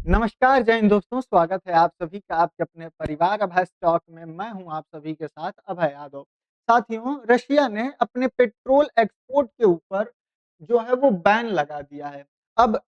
नमस्कार, जय हिंद दोस्तों, स्वागत है आप सभी का आपके अपने परिवार अभय स्टॉक में। मैं हूं आप सभी के साथ अभय यादव। साथियों, रशिया ने अपने पेट्रोल एक्सपोर्ट के ऊपर जो है वो बैन लगा दिया है। अब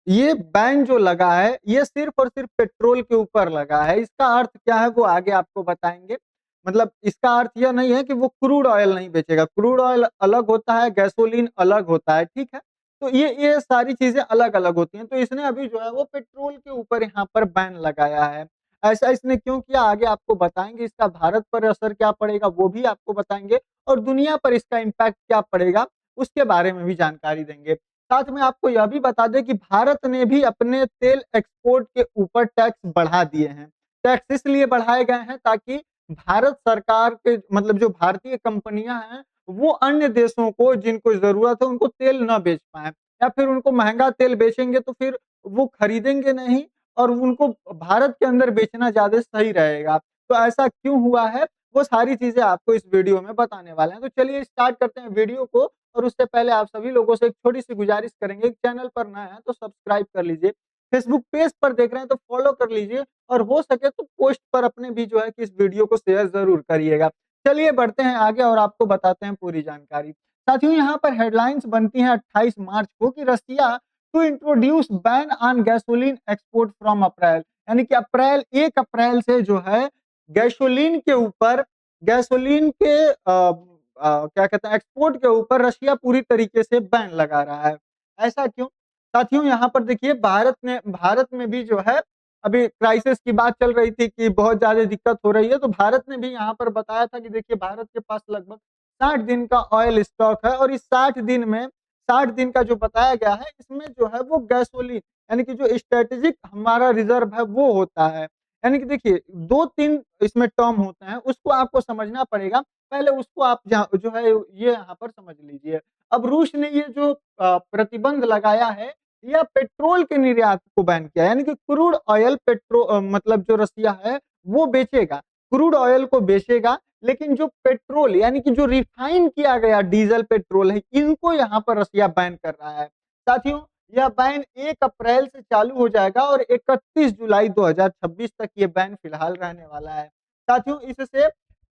ये बैन जो लगा है, ये सिर्फ़ और सिर्फ़ पेट्रोल के ऊपर लगा है। इसका अर्थ क्या है वो आगे आपको बताएँगे। मतलब इसका अर्थ यह नहीं है कि वो क्रूड ऑयल नहीं बेचेगा। क्रूड ऑयल अलग होता है, गैसोलीन अलग होता है, ठीक है? तो ये सारी चीज़ें अलग-अलग होती हैं। तो इसने अभी जो है वो पेट्रोल के ऊपर यहाँ पर बैन लगाया है। ऐसा इसने क्यों किया आगे आपको बताएँगे। इसका भारत पर असर क्या पड़ेगा वो भी आपको बताएँगे और दुनिया पर इसका इम्पैक्ट क्या पड़ेगा उसके बारे में भी जानकारी देंगे। साथ में आपको यह भी बता दें कि भारत ने भी अपने तेल एक्सपोर्ट के ऊपर टैक्स बढ़ा दिए हैं। टैक्स इसलिए बढ़ाए गए हैं ताकि भारत सरकार के मतलब जो भारतीय कंपनियाँ हैं वो अन्य देशों को जिनको ज़रूरत है उनको तेल ना बेच पाएँ या फिर उनको महँगा तेल बेचेंगे तो फिर वो खरीदेंगे नहीं और उनको भारत के अंदर बेचना ज़्यादा सही रहेगा। तो ऐसा क्यों हुआ है, वो सारी चीज़ें आपको इस वीडियो में बताने वाले हैं। तो चलिए स्टार्ट करते हैं वीडियो को और उससे पहले आप सभी लोगों से एक छोटी-सी गुज़ारिश करेंगे, चैनल पर नए हैं तो सब्सक्राइब कर लीजिए। फेसबुक पेज पर देख रहे हैं तो फॉलो कर लीजिए और हो सके तो पोस्ट पर अपने भी जो है कि इस वीडियो को शेयर ज़रूर करिएगा। चलिए बढ़ते हैं आगे और आपको बताते हैं पूरी जानकारी। साथियों, यहाँ पर हेडलाइन्स बनती हैं 28 मार्च को कि Russia to introduce ban on gasoline export from April, यानी कि 1 अप्रैल से जो है गैसोलीन के ऊपर गैसोलीन के क्या कहते हैं एक्सपोर्ट के ऊपर रशिया पूरी तरीके से बैन लगा रहा है। ऐसा क्यों? साथियों, यहाँ पर देखिए भारत में भी जो है अभी क्राइसिस की बात चल रही थी कि बहुत ज़्यादा दिक्कत हो रही है, तो भारत ने भी यहाँ पर बताया था कि देखिए भारत के पास लगभग 60 दिन का ऑयल स्टॉक है और इस 60 दिन का जो बताया गया है, इसमें जो है वो गैसोलीन यानी कि जो स्ट्रैटेजिक हमारा रिज़र्व है वो होता है। यानी कि देखिए 2-3 इसमें टर्म होते हैं, उसको आपको समझना पड़ेगा। पहले उसको आप जो है ये यहाँ पर समझ लीजिए। अब रूस ने ये जो प्रतिबंध लगाया है या पेट्रोल के निर्यात को बैन किया यानी कि क्रूड ऑयल मतलब जो रसिया है वो बेचेगा, क्रूड ऑयल को बेचेगा लेकिन जो पेट्रोल यानी कि जो रिफाइन किया गया डीजल पेट्रोल है इनको यहाँ पर रसिया बैन कर रहा है। साथियों, यह बैन 1 अप्रैल से चालू हो जाएगा और 31 जुलाई 2026 तक ये बैन फिलहाल रहने वाला है। साथियों, इससे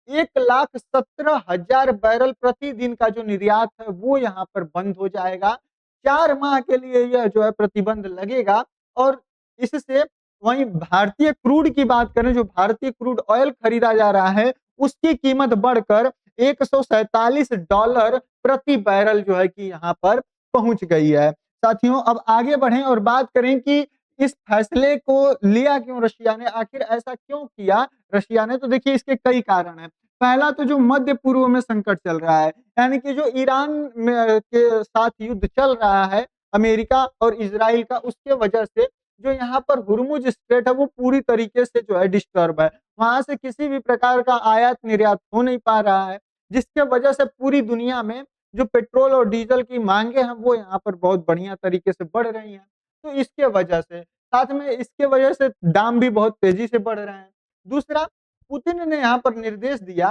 1,17,000 बैरल प्रतिदिन का जो निर्यात है वो यहाँ पर बंद हो जाएगा। 4 माह के लिए यह जो है प्रतिबंध लगेगा और इससे वहीं भारतीय क्रूड की बात करें, जो भारतीय क्रूड ऑयल खरीदा जा रहा है, उसकी कीमत बढ़कर $147 प्रति बैरल जो है कि यहाँ पर पहुँच गई है। साथियों, अब आगे बढ़ें और बात करें कि इस फैसले को लिया क्यों रशिया ने, आखिर ऐसा क्यों किया रशिया ने? तो देखिए इसके कई कारण हैं। पहला तो जो मध्य पूर्व में संकट चल रहा है, यानी कि जो ईरान में के साथ युद्ध चल रहा है अमेरिका और इज़राइल का, उसके वजह से जो यहाँ पर हुर्मुज़ स्ट्रेट है वो पूरी तरीके से जो है डिस्टर्ब है। वहाँ से किसी भी प्रकार का आयात-निर्यात हो नहीं पा रहा है, जिसके वजह से पूरी दुनिया में जो पेट्रोल और डीज़ल की माँगे हैं वो यहाँ पर बहुत बढ़िया तरीके से बढ़ रही हैं। तो इसके वजह से, साथ में इसके वजह से दाम भी बहुत तेज़ी से बढ़ रहे हैं। दूसरा, पुतिन ने यहाँ पर निर्देश दिया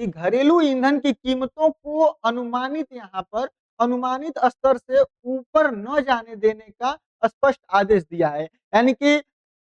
कि घरेलू ईंधन की कीमतों को अनुमानित स्तर से ऊपर न जाने देने का स्पष्ट आदेश दिया है। यानी कि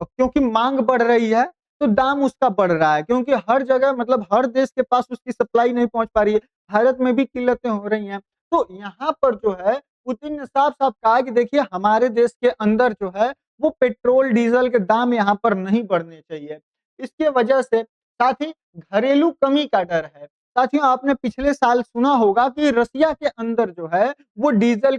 क्योंकि माँग बढ़ रही है, तो दाम उसका बढ़ रहा है क्योंकि हर जगह मतलब हर देश के पास उसकी सप्लाई नहीं पहुँच पा रही है। भारत में भी किल्लतें हो रही हैं। तो यहाँ पर जो है पुतिन ने साफ-साफ कहा कि देखिए हमारे देश के अंदर जो है वो पेट्रोल, डीज़ल के दाम यहाँ पर नहीं बढ़ने चाहिए। इसके वजह से साथ ही घरेलू कमी का डर है। साथियों, आपने पिछले साल सुना होगा कि रसिया के अंदर जो है वो डीज़ल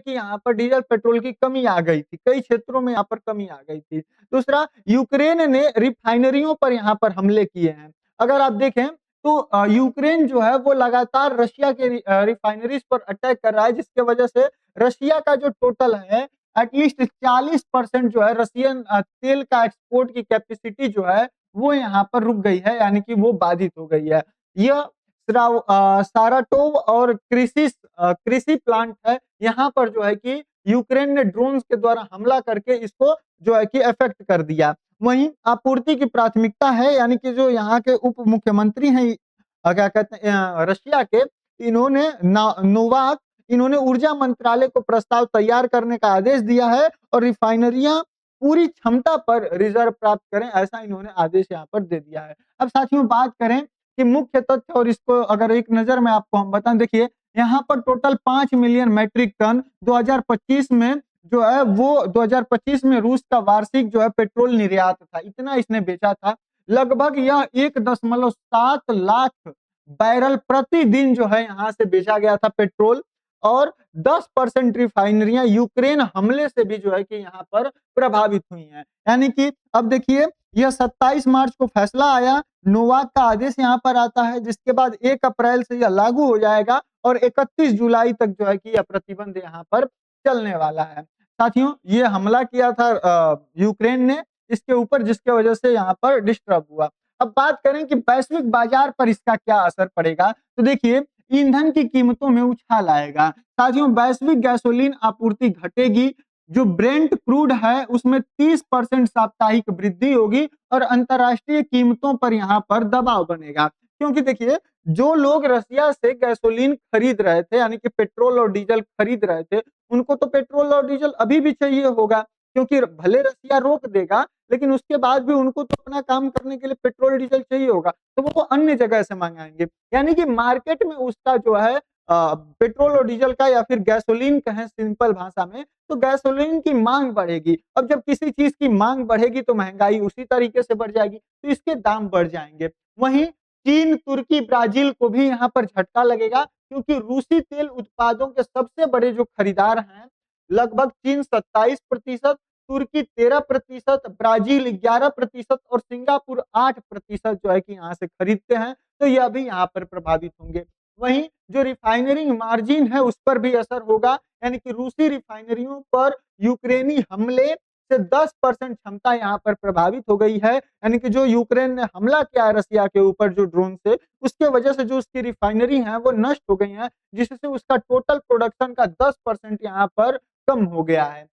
पेट्रोल की कमी आ गई थी। कई क्षेत्रों में यहाँ पर कमी आ गई थी। दूसरा, यूक्रेन ने रिफाइनरियों पर यहाँ पर हमले किए हैं। अगर आप देखें तो यूक्रेन जो है वो लगातार रशिया के रिफाइनरीज़ पर अटैक कर रहा है जिसकी वजह से रशिया का जो टोटल है एट लीस्ट 40% जो है रशियन तेल का एक्सपोर्ट की कैपेसिटी जो है वो यहाँ पर रुक गई है यानी कि वो बाधित हो गई है। यह साराटोव और कृषि प्लांट है, यहाँ पर जो है कि यूक्रेन ने ड्रोन्स के द्वारा हमला करके इसको जो है कि अफ़ेक्ट कर दिया। वहीं आपूर्ति की प्राथमिकता है यानी कि जो यहाँ के उप मुख्यमंत्री हैं क्या कहते हैं रशिया के, इन्होंने ऊर्जा मंत्रालय को प्रस्ताव तैयार करने का आदेश दिया है और रिफाइनरियाँ पूरी क्षमता पर रिज़र्व प्राप्त करें, ऐसा इन्होंने आदेश यहाँ पर दे दिया है। अब साथियों बात करें कि मुख्य तथ्य और इसको अगर एक नज़र में आपको हम बताएँ, देखिए यहाँ पर टोटल 5 मिलियन मैट्रिक टन 2025 में जो है वो 2025 में रूस का वार्षिक जो है पेट्रोल निर्यात था, इतना इसने बेचा था। लगभग यह 1.7 लाख बैरल प्रतिदिन जो है यहाँ से बेचा गया था पेट्रोल, और 10% रिफाइनरियां यूक्रेन हमले से भी जो है कि यहाँ पर प्रभावित हुई हैं। यानी कि अब देखिए यह 27 मार्च को फैसला आया, नोवाक का आदेश यहाँ पर आता है, जिसके बाद 1 अप्रैल से यह लागू हो जाएगा और 31 जुलाई तक जो है कि यह प्रतिबंध यहाँ पर चलने वाला है। साथियों ये हमला किया था यूक्रेन ने इसके ऊपर, जिसके वजह से यहाँ पर डिस्टर्ब हुआ। अब बात करें कि वैश्विक बाजार पर इसका क्या असर पड़ेगा, तो देखिए ईंधन की कीमतों में उछाल आएगा। साथियों वैश्विक गैसोलीन आपूर्ति घटेगी, जो ब्रेंट क्रूड है उसमें 30% साप्ताहिक वृद्धि होगी और अंतर्राष्ट्रीय कीमतों पर यहाँ पर दबाव बनेगा। क्योंकि देखिए जो लोग रसिया से गैसोलीन खरीद रहे थे, यानी कि पेट्रोल और डीजल खरीद रहे थे, उनको तो पेट्रोल और डीजल अभी भी चाहिए होगा, क्योंकि भले रसिया रोक देगा लेकिन उसके बाद भी उनको तो अपना काम करने के लिए पेट्रोल डीजल चाहिए होगा, तो वो अन्य जगह से मंगाएंगे। यानी कि मार्केट में उसका जो है पेट्रोल और डीजल का या फिर गैसोलीन कहें सिंपल भाषा में, तो गैसोलीन की मांग बढ़ेगी। अब जब किसी चीज की मांग बढ़ेगी तो महंगाई उसी तरीके से बढ़ जाएगी, तो इसके दाम बढ़ जाएंगे। वहीं चीन, तुर्की, ब्राजील को भी यहाँ पर झटका लगेगा, क्योंकि रूसी तेल उत्पादों के सबसे बड़े जो खरीदार हैं, लगभग चीन 27%, तुर्की 13%, ब्राजील 11% और सिंगापुर 8% जो है कि यहाँ से खरीदते हैं, तो यह भी यहाँ पर प्रभावित होंगे। वहीं जो रिफाइनरिंग मार्जिन है उस पर भी असर होगा, यानी कि रूसी रिफाइनरियों पर यूक्रेनी हमले से 10% क्षमता यहाँ पर प्रभावित हो गई है। यानी कि जो यूक्रेन ने हमला किया है रसिया के ऊपर जो ड्रोन से, उसके वजह से जो उसकी रिफाइनरी है वो नष्ट हो गई है, जिससे उसका टोटल प्रोडक्शन का 10% यहाँ पर कम हो गया है।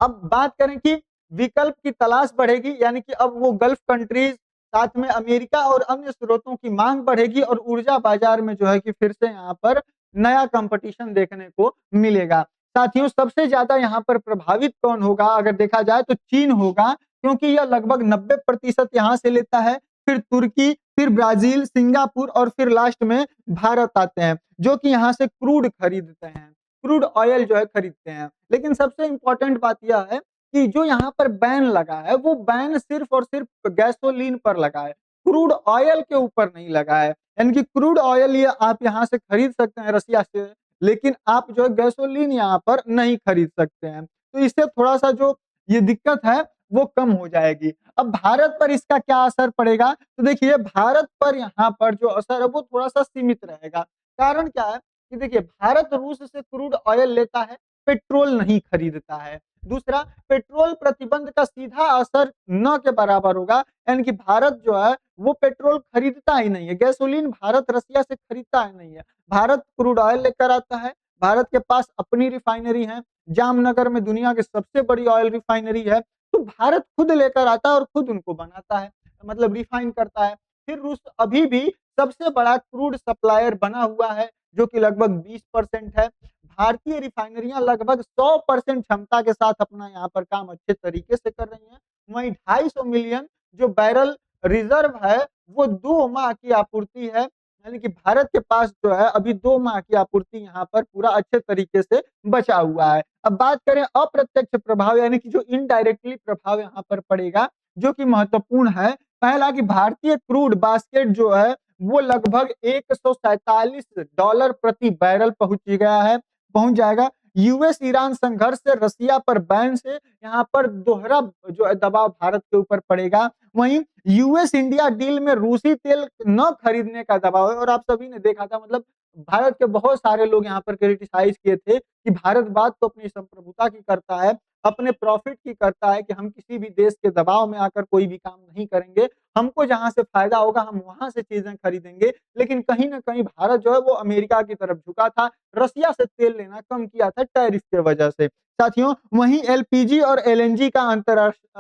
अब बात करें कि विकल्प की तलाश बढ़ेगी, यानी कि अब वो गल्फ कंट्रीज, साथ में अमेरिका और अन्य स्रोतों की मांग बढ़ेगी और ऊर्जा बाजार में जो है कि फिर से यहाँ पर नया कंपटीशन देखने को मिलेगा। साथियों सबसे ज्यादा यहाँ पर प्रभावित कौन होगा अगर देखा जाए तो चीन होगा, क्योंकि यह लगभग 90% यहाँ से लेता है, फिर तुर्की, फिर ब्राजील, सिंगापुर और फिर लास्ट में भारत आते हैं, जो कि यहाँ से क्रूड खरीदते हैं, क्रूड ऑयल जो है खरीदते हैं। लेकिन सबसे इंपॉर्टेंट बात यह है कि जो यहाँ पर बैन लगा है वो बैन सिर्फ और सिर्फ गैसोलीन पर लगा है, क्रूड ऑयल के ऊपर नहीं लगा है। यानी कि क्रूड ऑयल ये आप यहाँ से खरीद सकते हैं रसिया से, लेकिन आप जो है गैसोलीन यहाँ पर नहीं खरीद सकते हैं। तो इससे थोड़ा सा जो ये दिक्कत है वो कम हो जाएगी। अब भारत पर इसका क्या असर पड़ेगा, तो देखिए भारत पर यहाँ पर जो असर है वो थोड़ा सा सीमित रहेगा। कारण क्या है कि देखिए भारत रूस से क्रूड ऑयल लेता है, पेट्रोल नहीं खरीदता है। दूसरा, पेट्रोल प्रतिबंध का सीधा असर न के बराबर होगा, यानी कि भारत जो है वो पेट्रोल खरीदता ही नहीं है, गैसोलीन भारत रसिया से खरीदता ही नहीं है। भारत क्रूड ऑयल लेकर आता है, भारत के पास अपनी रिफाइनरी है, जामनगर में दुनिया की सबसे बड़ी ऑयल रिफाइनरी है, तो भारत खुद लेकर आता है और खुद उनको बनाता है, मतलब रिफाइन करता है। फिर रूस अभी भी सबसे बड़ा क्रूड सप्लायर बना हुआ है, जो कि लगभग 20% है। भारतीय रिफाइनरियां लगभग 100% क्षमता के साथ अपना यहाँ पर काम अच्छे तरीके से कर रही हैं। वहीं 250 मिलियन जो बैरल रिजर्व है वो 2 माह की आपूर्ति है, यानी कि भारत के पास जो है अभी 2 माह की आपूर्ति यहाँ पर पूरा अच्छे तरीके से बचा हुआ है। अब बात करें अप्रत्यक्ष प्रभाव, यानी कि जो इनडायरेक्टली प्रभाव यहाँ पर पड़ेगा, जो कि महत्वपूर्ण है। पहला कि भारतीय क्रूड बास्केट जो है वो लगभग $147 प्रति बैरल पहुंच जाएगा। यूएस ईरान संघर्ष से, रसिया पर बैन से यहाँ पर दोहरा जो है दबाव भारत के ऊपर पड़ेगा। वहीं यूएस इंडिया डील में रूसी तेल न खरीदने का दबाव है, और आप सभी ने देखा था, मतलब भारत के बहुत सारे लोग यहाँ पर क्रिटिसाइज किए थे कि भारत बात तो अपनी संप्रभुता की करता है, अपने प्रॉफिट की करता है, कि हम किसी भी देश के दबाव में आकर कोई भी काम नहीं करेंगे, हमको जहां से फायदा होगा हम वहां से चीजें खरीदेंगे। लेकिन कहीं ना कहीं भारत जो है वो अमेरिका की तरफ झुका था, रसिया से तेल लेना कम किया था टैरिफ के वजह से। साथियों वहीं एलपीजी और एलएनजी का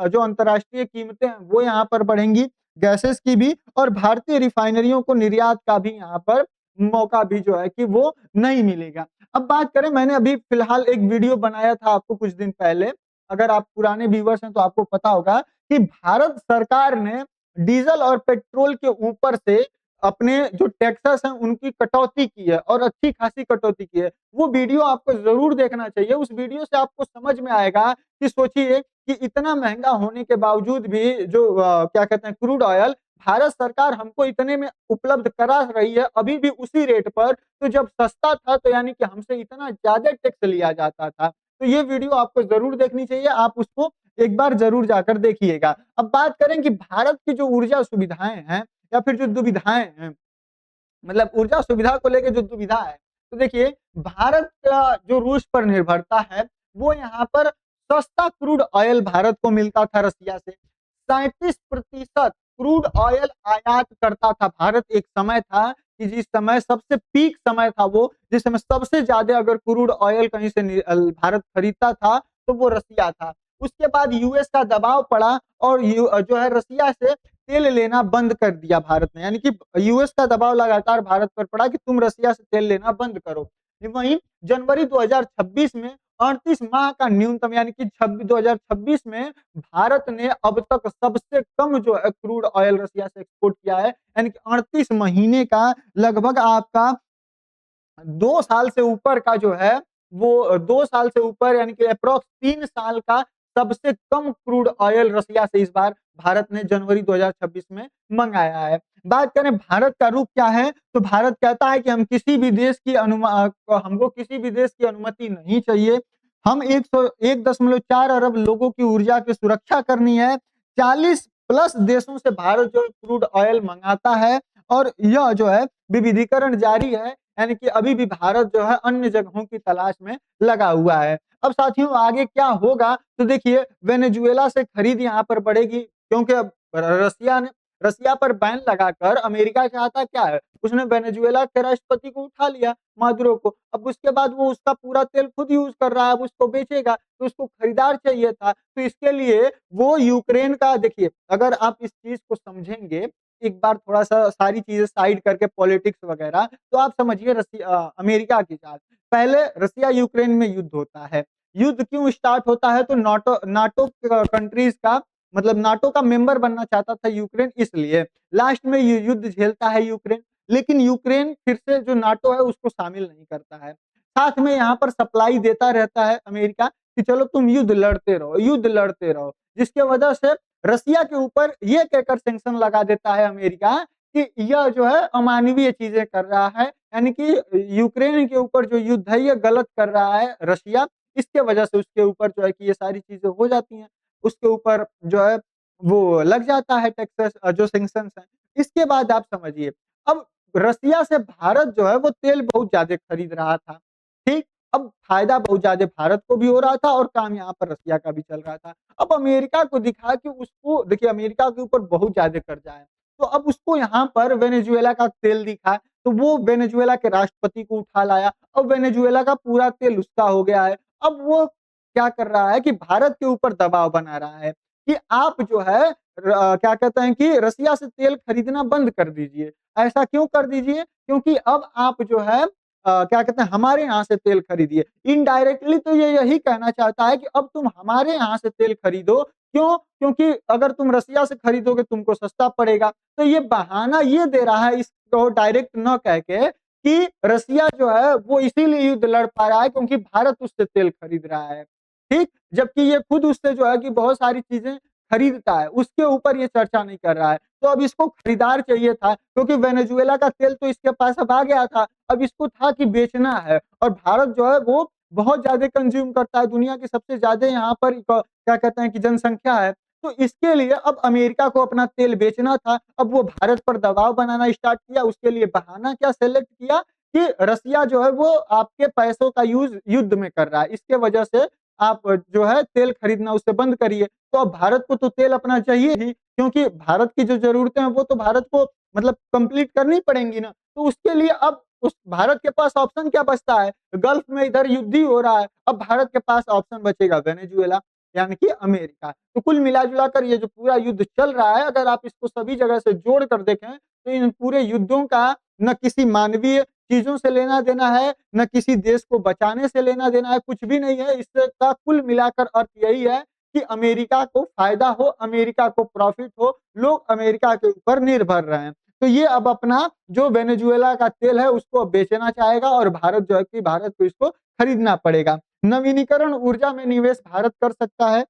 जो अंतर्राष्ट्रीय कीमतें हैं वो यहाँ पर बढ़ेंगी, गैसेस की भी, और भारतीय रिफाइनरियों को निर्यात का भी यहाँ पर मौका भी जो है कि वो नहीं मिलेगा। अब बात करें, मैंने अभी फिलहाल एक वीडियो बनाया था आपको कुछ दिन पहले, अगर आप पुराने व्यूअर्स हैं तो आपको पता होगा कि भारत सरकार ने डीज़ल और पेट्रोल के ऊपर से अपने जो टैक्सेस हैं उनकी कटौती की है और अच्छी खासी कटौती की है। वो वीडियो आपको ज़रूर देखना चाहिए, उस वीडियो से आपको समझ में आएगा कि सोचिए कि इतना महँगा होने के बावजूद भी जो क्या कहते हैं क्रूड ऑयल भारत सरकार हमको इतने में उपलब्ध करा रही है, अभी भी उसी रेट पर, तो जब सस्ता था तो यानी कि हमसे इतना ज़्यादा टैक्स लिया जाता था। तो ये वीडियो आपको ज़रूर देखनी चाहिए, आप उसको एक बार ज़रूर जाकर देखिएगा। अब बात करें कि भारत की जो ऊर्जा सुविधाएँ हैं या फिर जो दुविधाएँ हैं, मतलब ऊर्जा सुविधा को लेके जो दुविधा है, तो देखिए भारत का जो रूस पर निर्भरता है, वो यहाँ पर सस्ता क्रूड ऑयल भारत को मिलता था रसिया से। 37% क्रूड ऑयल आयात करता था भारत। एक समय था कि जिस समय सबसे पीक समय था वो, जिस समय सबसे ज़्यादा अगर क्रूड ऑयल कहीं से भारत खरीदता था, तो वो रसिया था। उसके बाद यूएस का दबाव पड़ा और जो है रसिया से तेल लेना बंद कर दिया भारत ने, यानी कि यूएस का दबाव लगातार भारत पर पड़ा कि तुम रसिया से तेल लेना बंद करो। वहीं जनवरी 2026 में 38 माह का न्यूनतम यानी कि 2026 में भारत ने अब तक सबसे कम जो है क्रूड ऑयल रसिया से एक्सपोर्ट किया है, यानी कि 38 महीने का लगभग आपका 2 साल से ऊपर का जो है, वो 2 साल से ऊपर यानी कि एप्रॉक्स 3 साल का सबसे कम क्रूड ऑयल रसिया से इस बार भारत ने जनवरी 2026 में मँगाया है। बात करें भारत का रुख क्या है, तो भारत कहता है कि हम किसी भी देश की हमको किसी भी देश की अनुमति नहीं चाहिए। हम 101.4 अरब लोगों की ऊर्जा की सुरक्षा करनी है। 40 प्लस देशों से भारत जो क्रूड ऑयल मँगाता है और यह जो है विविधीकरण जारी है, यानी कि अभी भी भारत जो है अन्य जगहों की तलाश में लगा हुआ है। अब साथियों आगे क्या होगा? तो देखिए वेनेजुएला से खरीद यहाँ पर बढ़ेगी क्योंकि अब रसिया पर बैन लगाकर अमेरिका चाहता क्या है? उसने वेनेजुएला के राष्ट्रपति को उठा लिया, मादुरो को। अब उसके बाद वो उसका पूरा तेल खुद यूज़ कर रहा है, अब उसको बेचेगा, तो उसको खरीदार चाहिए था। तो इसके लिए वो यूक्रेन का देखिए, अगर आप इस चीज़ को समझेंगे एक बार थोड़ा-सा सारी चीज़ें साइड करके पॉलिटिक्स वगैरह, तो आप समझिए अमेरिका की चाल। पहले रसिया यूक्रेन में युद्ध होता है। युद्ध क्यों स्टार्ट होता है? तो नाटो नाटो कंट्रीज़ का मतलब नाटो का मेंबर बनना चाहता था यूक्रेन इसलिए। लास्ट में ये युद्ध झेलता है यूक्रेन, लेकिन यूक्रेन फिर से जो नाटो है उसको शामिल नहीं करता है। साथ में यहाँ पर सप्लाई देता रहता है अमेरिका कि चलो तुम युद्ध लड़ते रहो। जिसके वजह से रसिया के ऊपर ये कहकर सैंक्शन लगा देता है अमेरिका कि यह जो है अमानवीय चीजें कर रहा है, यानी कि यूक्रेन के ऊपर जो युद्ध है ये गलत कर रहा है रसिया, इसके वजह से उसके ऊपर जो है कि ये सारी चीजें हो जाती हैं, उसके ऊपर जो है वो लग जाता है टैक्सेस जो सैंक्शंस हैं। इसके बाद आप समझिए, अब रसिया से भारत जो है वो तेल बहुत ज़्यादा खरीद रहा था, ठीक? अब फ़ायदा बहुत ज़्यादा भारत को भी हो रहा था और काम यहाँ पर रसिया का भी चल रहा था। अब अमेरिका को दिखा कि उसको देखिए अमेरिका के ऊपर बहुत ज़्यादा कर्जा है, तो अब उसको यहाँ पर वेनेजुएला का तेल दिखा, तो वो वेनेजुएला के राष्ट्रपति को उठा लाया, अब वेनेजुएला का पूरा तेल उसका हो गया है। अब वो क्या कर रहा है कि भारत के ऊपर दबाव बना रहा है कि आप जो है क्या कहते हैं कि रसिया से तेल खरीदना बंद कर दीजिए। ऐसा क्यों कर दीजिए? क्योंकि अब आप जो है क्या कहते हैं हमारे यहाँ से तेल खरीदिए। इनडायरेक्टली तो ये यही कहना चाहता है कि अब तुम हमारे यहाँ से तेल खरीदो। क्यों? क्योंकि अगर तुम रसिया से खरीदोगे तुमको सस्ता पड़ेगा। तो ये बहाना ये दे रहा है इसको डायरेक्ट न कह के कि रसिया जो है वो इसीलिए युद्ध लड़ पा रहा है क्योंकि भारत उससे तेल खरीद रहा है। ठीक? जबकि ये खुद उससे जो है कि बहुत सारी चीज़ें खरीदता है, उसके ऊपर ये चर्चा नहीं कर रहा है। तो अब इसको खरीदार चाहिए था क्योंकि वेनेजुएला का तेल तो इसके पास अब आ गया था। अब इसको था कि बेचना है और भारत जो है वो बहुत ज़्यादा कंज़्यूम करता है, दुनिया की सबसे ज़्यादा यहाँ पर क्या कहते हैं कि जनसँख्या है। तो इसके लिए अब अमेरिका को अपना तेल बेचना था, अब वो भारत पर दबाव बनाना स्टार्ट किया, उसके लिए बहाना क्या सेलेक्ट किया कि रसिया जो है वो आपके पैसों का यूज़ युद्ध में कर रहा है। इसके वजह से आप जो है तेल खरीदना उससे बंद करिए। तो अब भारत को तो तेल अपना चाहिए ही क्योंकि भारत की जो ज़रूरतें हैं वो तो भारत को मतलब कंप्लीट करनी पड़ेंगी ना। तो उसके लिए अब उस भारत के पास ऑप्शन क्या बचता है? गल्फ में इधर युद्ध ही हो रहा है। अब भारत के पास ऑप्शन बचेगा वेनेजुएला यानी कि अमेरिका। तो कुल मिला-जुला कर ये जो पूरा युद्ध चल रहा है अगर आप इसको सभी जगह से जोड़ कर देखें तो इन पूरे युद्धों का न किसी मानवीय चीज़ों से लेना-देना है, ना किसी देश को बचाने से लेना-देना है, कुछ भी नहीं है। इसका कुल मिलाकर अर्थ यही है कि अमेरिका को फ़ायदा हो, अमेरिका को प्रॉफ़िट हो, लोग अमेरिका के ऊपर निर्भर रहें। तो ये अब अपना जो वेनेजुएला का तेल है उसको अब बेचना चाहेगा और भारत जो है कि भारत को इसको खरीदना पड़ेगा। नवीनीकरण ऊर्जा में निवेश भारत कर सकता है।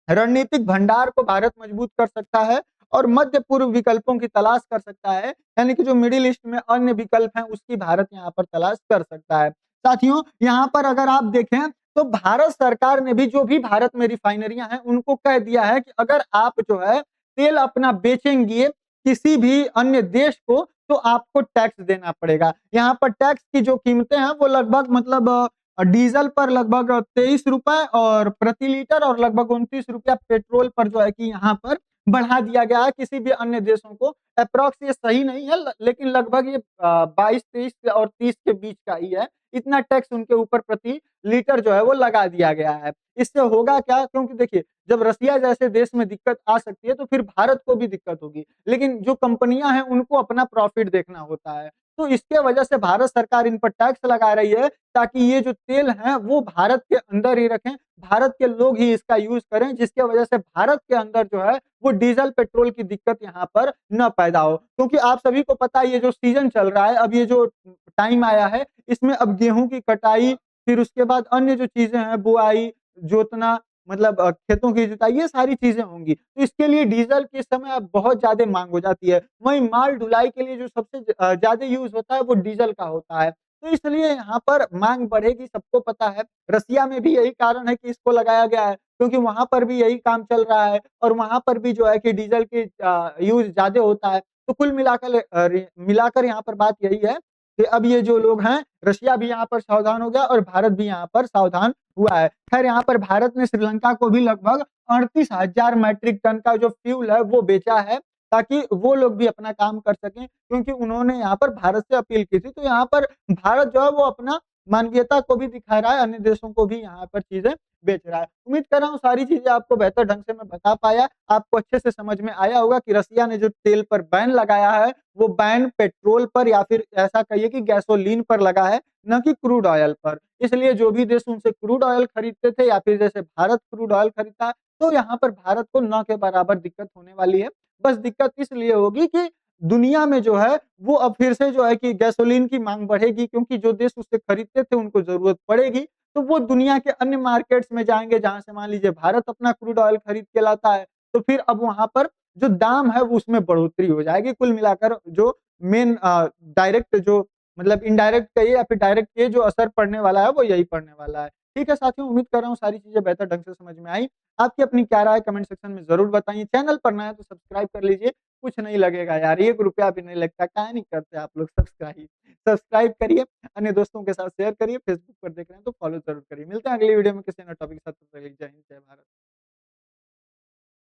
रणनीतिक भंडार को भारत मजबूत कर सकता है और मध्य पूर्व विकल्पों की तलाश कर सकता है, यानी कि जो मिडिल ईस्ट में अन्य विकल्प हैं उसकी भारत यहाँ पर तलाश कर सकता है। साथियों, यहाँ पर अगर आप देखें तो भारत सरकार ने भी जो भी भारत में रिफाइनरियां हैं उनको कह दिया है कि अगर आप जो है तेल अपना बेचेंगे किसी भी अन्य देश को तो आपको टैक्स देना पड़ेगा। यहाँ पर टैक्स की जो कीमतें हैं वो लगभग मतलब डीज़ल पर लगभग ₹23 और प्रति लीटर और लगभग ₹29 पेट्रोल पर जो है कि यहाँ पर बढ़ा दिया गया है किसी भी अन्य देशों को। एप्रॉक्स ये सही नहीं है लेकिन लगभग ये 22-23 और 30 के बीच का ही है। इतना टैक्स उनके ऊपर प्रति लीटर जो है वो लगा दिया गया है। इससे होगा क्या? क्योंकि देखिए जब रसिया जैसे देश में दिक्कत आ सकती है तो फिर भारत को भी दिक्कत होगी। लेकिन जो कंपनियाँ हैं उनको अपना प्रॉफ़िट देखना होता है। तो इसके वजह से भारत सरकार इन पर टैक्स लगा रही है ताकि ये जो तेल है वो भारत के अंदर ही रखें, भारत के लोग ही इसका यूज़ करें जिसके वजह से भारत के अंदर जो है वो डीज़ल, पेट्रोल की दिक्कत यहाँ पर ना पैदा हो। क्योंकि आप सभी को पता है ये जो सीज़न चल रहा है, अब ये जो टाइम आया है, इसमें अब गेहूँ की कटाई, फिर उसके बाद अन्य जो चीज़ें हैं बुआई, जोतना मतलब खेतों की जुताई ये सारी चीज़ें होंगी। तो इसके लिए डीज़ल की इस समय अब बहुत ज़्यादा माँग हो जाती है। वहीं माल ढुलाई के लिए जो सबसे ज़्यादा यूज़ होता है वो डीज़ल का होता है। तो इसलिए यहाँ पर माँग बढ़ेगी सबको पता है। रसिया में भी यही कारण है कि इसको लगाया गया है क्योंकि वहाँ पर भी यही काम चल रहा है और वहाँ पर भी जो है कि डीज़ल की यूज़ ज़्यादा होता है। तो कुल मिलाकर यहाँ पर बात यही है कि अब ये जो लोग हैं, रशिया भी यहाँ पर सावधान हो गया और भारत भी यहाँ पर सावधान हुआ है। ख़ैर यहाँ पर भारत ने श्रीलंका को भी लगभग 38,000 मैट्रिक टन का जो फ्यूल है वो बेचा है, ताकि वो लोग भी अपना काम कर सकें क्योंकि उन्होंने यहाँ पर भारत से अपील की थी। तो यहाँ पर भारत जो है वो अपना मानवीयता को भी दिखा रहा है, अन्य देशों को भी यहाँ पर चीज़ें बेच रहा है। उम्मीद कर रहा हूँ सारी चीज़ें आपको बेहतर ढंग से मैं बता पाया, आपको अच्छे से समझ में आया होगा कि रसिया ने जो तेल पर बैन लगाया है, वो बैन पेट्रोल पर या फिर ऐसा कहिए कि गैसोलीन पर लगा है, ना कि क्रूड ऑयल पर। इसलिए जो भी देश उनसे क्रूड ऑयल खरीदते थे या फिर जैसे भारत क्रूड ऑयल खरीदता है, तो यहाँ पर भारत को ना के बराबर दिक्कत होने वाली है। बस दिक्कत इसलिए होगी कि दुनिया में जो है वो अब फिर से जो है कि गैसोलीन की माँग बढ़ेगी क्योंकि जो देश उससे खरीदते थे उनको ज़रूरत पड़ेगी, तो वो दुनिया के अन्य मार्केट्स में जाएँगे जहाँ से मान लीजिए भारत अपना क्रूड ऑयल खरीद के लाता है, तो फिर अब वहाँ पर जो दाम है वो उसमें बढ़ोतरी हो जाएगी। कुल मिलाकर जो मेन डायरेक्ट जो मतलब इनडायरेक्ट कहिए या फिर डायरेक्ट कहिए जो असर पड़ने वाला है वो यही पड़ने वाला है। ठीक है साथियों, उम्मीद कर रहा हूँ सारी चीज़ें बेहतर ढंग से समझ में आई। आपकी अपनी क्या राय है कमेंट सेक्शन में ज़रूर बताइए। चैनल पर नए हैं तो सब्सक्राइब कर लीजिए। कुछ नहीं लगेगा यार, ₹1 भी नहीं लगता, काहे नहीं करते आप लोग सब्सक्राइब? सब्सक्राइब करिए, अन्य दोस्तों के साथ शेयर करिए, फेसबुक पर देख रहे हैं तो फॉलो ज़रूर करिए। मिलते हैं अगली वीडियो में किसी नए टॉपिक के साथ, तब तक के लिए जय हिंद, जय भारत।